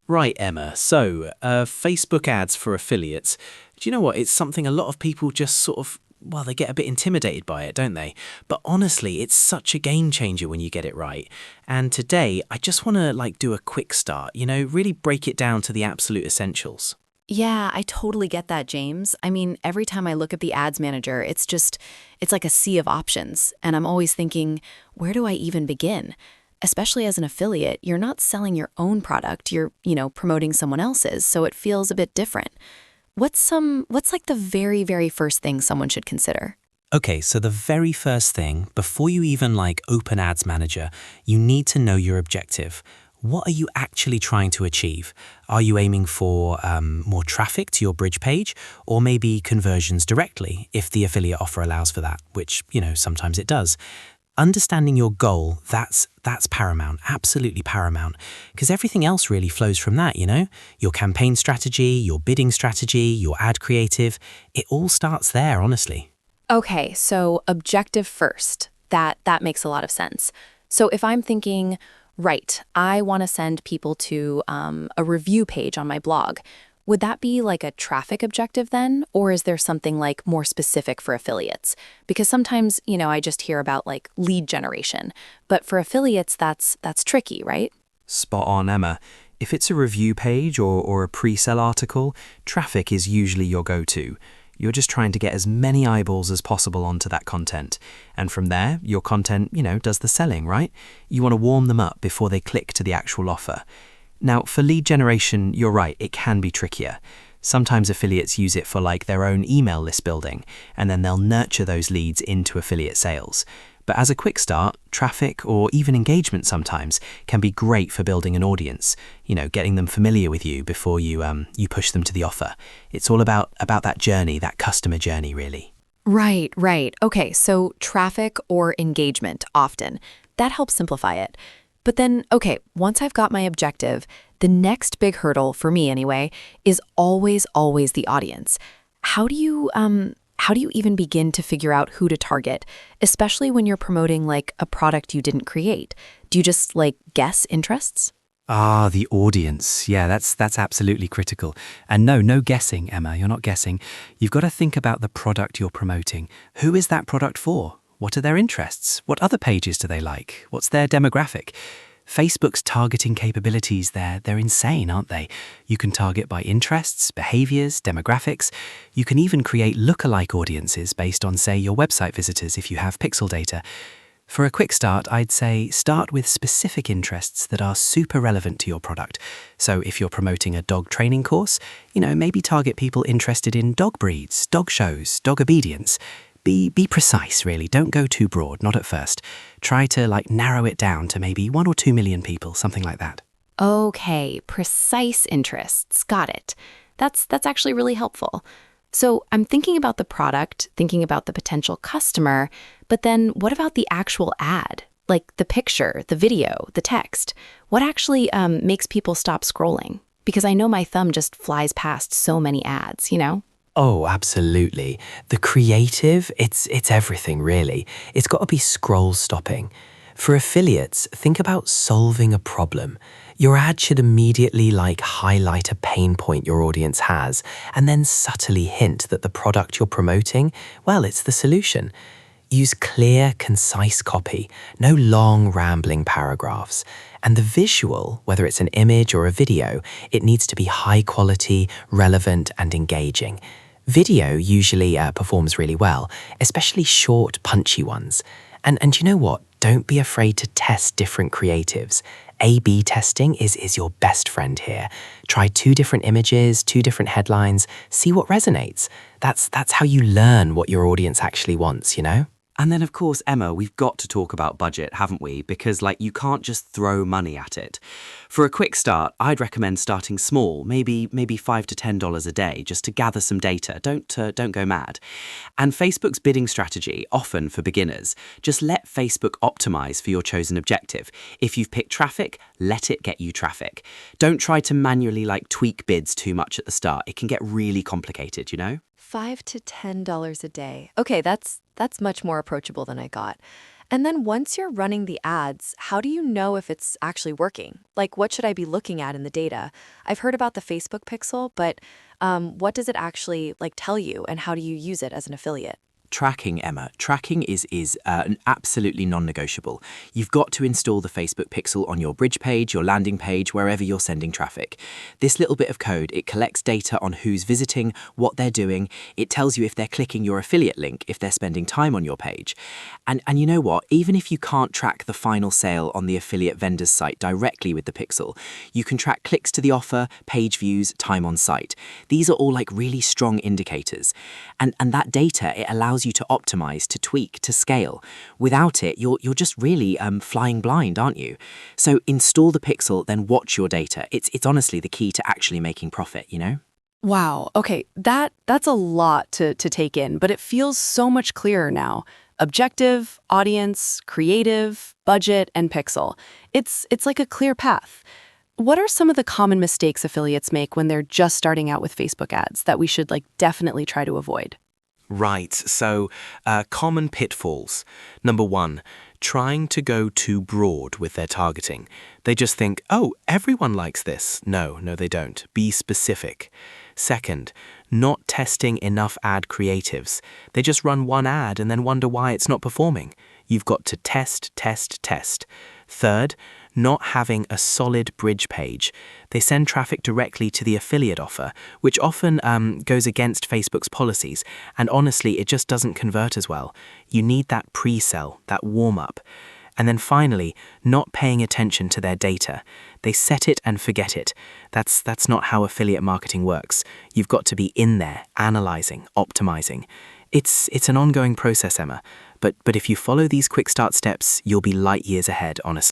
Right, Emma. Facebook ads for affiliates. Do you know what? It's something a lot of people just well, they get a bit intimidated by it, don't they? But honestly, it's such a game changer when you get it right. And today, I just want to do a quick start, really break it down to the absolute essentials. Yeah, I totally get that, James. I mean, every time I look at the ads manager, it's like a sea of options. And I'm always thinking, where do I even begin? Especially as an affiliate, you're not selling your own product, you're promoting someone else's, so it feels a bit different. What's like the very, very first thing someone should consider? Okay, so the very first thing, before you even open Ads Manager, you need to know your objective. What are you actually trying to achieve? Are you aiming for more traffic to your bridge page, or maybe conversions directly, if the affiliate offer allows for that, which, sometimes it does? Understanding your goal, that's paramount, absolutely paramount, because everything else really flows from that, Your campaign strategy, your bidding strategy, your ad creative, it all starts there, honestly. Okay, so objective first. That makes a lot of sense. So if I'm thinking, right, I want to send people to a review page on my blog, would that be like a traffic objective then? Or is there something more specific for affiliates? Because sometimes, I just hear about lead generation, but for affiliates, that's tricky, right? Spot on, Emma. If it's a review page or a pre-sell article, traffic is usually your go-to. You're just trying to get as many eyeballs as possible onto that content. And from there, your content, does the selling, right? You want to warm them up before they click to the actual offer. Now, for lead generation, you're right, it can be trickier. Sometimes affiliates use it for their own email list building, and then they'll nurture those leads into affiliate sales. But as a quick start, traffic or even engagement sometimes can be great for building an audience, getting them familiar with you before you push them to the offer. It's all about that journey, that customer journey, really. Right, right. Okay, so traffic or engagement often. That helps simplify it. But then, okay, once I've got my objective, the next big hurdle, for me anyway, is always the audience. How do you even begin to figure out who to target, especially when you're promoting a product you didn't create? Do you just guess interests? Ah, the audience. Yeah, that's absolutely critical. And no guessing, Emma, you're not guessing. You've got to think about the product you're promoting. Who is that product for? What are their interests? What other pages do they like? What's their demographic? Facebook's targeting capabilities they're insane, aren't they? You can target by interests, behaviors, demographics. You can even create lookalike audiences based on, say, your website visitors if you have pixel data. For a quick start, I'd say start with specific interests that are super relevant to your product. So if you're promoting a dog training course, maybe target people interested in dog breeds, dog shows, dog obedience. Be precise, really. Don't go too broad, not at first. Try to narrow it down to maybe 1 or 2 million people, something like that. Okay, precise interests. Got it. That's actually really helpful. So I'm thinking about the product, thinking about the potential customer, but then what about the actual ad? Like the picture, the video, the text? What actually makes people stop scrolling? Because I know my thumb just flies past so many ads. Oh, absolutely. The creative, it's everything, really. It's got to be scroll stopping. For affiliates, think about solving a problem. Your ad should immediately highlight a pain point your audience has, and then subtly hint that the product you're promoting, well, it's the solution. Use clear, concise copy, no long, rambling paragraphs. And the visual, whether it's an image or a video, it needs to be high quality, relevant, and engaging. Video usually performs really well, especially short, punchy ones. And you know what? Don't be afraid to test different creatives. A/B testing is your best friend here. Try 2 different images, 2 different headlines, see what resonates. That's how you learn what your audience actually wants, And then, of course, Emma, we've got to talk about budget, haven't we? Because, you can't just throw money at it. For a quick start, I'd recommend starting small, maybe $5 to $10 a day, just to gather some data. Don't go mad. And Facebook's bidding strategy, often for beginners, just let Facebook optimize for your chosen objective. If you've picked traffic, let it get you traffic. Don't try to manually tweak bids too much at the start. It can get really complicated. $5 to $10 a day. Okay, that's much more approachable than I got. And then once you're running the ads, how do you know if it's actually working? Like, what should I be looking at in the data? I've heard about the Facebook pixel, but what does it actually tell you, and how do you use it as an affiliate? Tracking, Emma. Tracking is an absolutely non-negotiable. You've got to install the Facebook pixel on your bridge page, your landing page, wherever you're sending traffic. This little bit of code, it collects data on who's visiting, what they're doing. It tells you if they're clicking your affiliate link, if they're spending time on your page. And you know what? Even if you can't track the final sale on the affiliate vendor's site directly with the pixel, you can track clicks to the offer, page views, time on site. These are all really strong indicators. And that data, it allows you to optimize, to tweak, to scale. Without it, you're just really flying blind, aren't you? So install the pixel, then watch your data. It's honestly the key to actually making profit, you know? Wow. Okay, that's a lot to take in, but it feels so much clearer now. Objective, audience, creative, budget, and pixel. It's like a clear path. What are some of the common mistakes affiliates make when they're just starting out with Facebook ads that we should definitely try to avoid? Right, so common pitfalls. Number one, trying to go too broad with their targeting. They just think, oh, everyone likes this. No, they don't. Be specific. Second, not testing enough ad creatives. They just run one ad and then wonder why it's not performing. You've got to test, test, test. Third, not having a solid bridge page. They send traffic directly to the affiliate offer, which often goes against Facebook's policies, and honestly, it just doesn't convert as well. You need that pre-sell, that warm-up. And then finally, not paying attention to their data. They set it and forget it. That's not how affiliate marketing works. You've got to be in there, analyzing, optimizing. It's an ongoing process, Emma, but if you follow these quick start steps, you'll be light years ahead, honestly.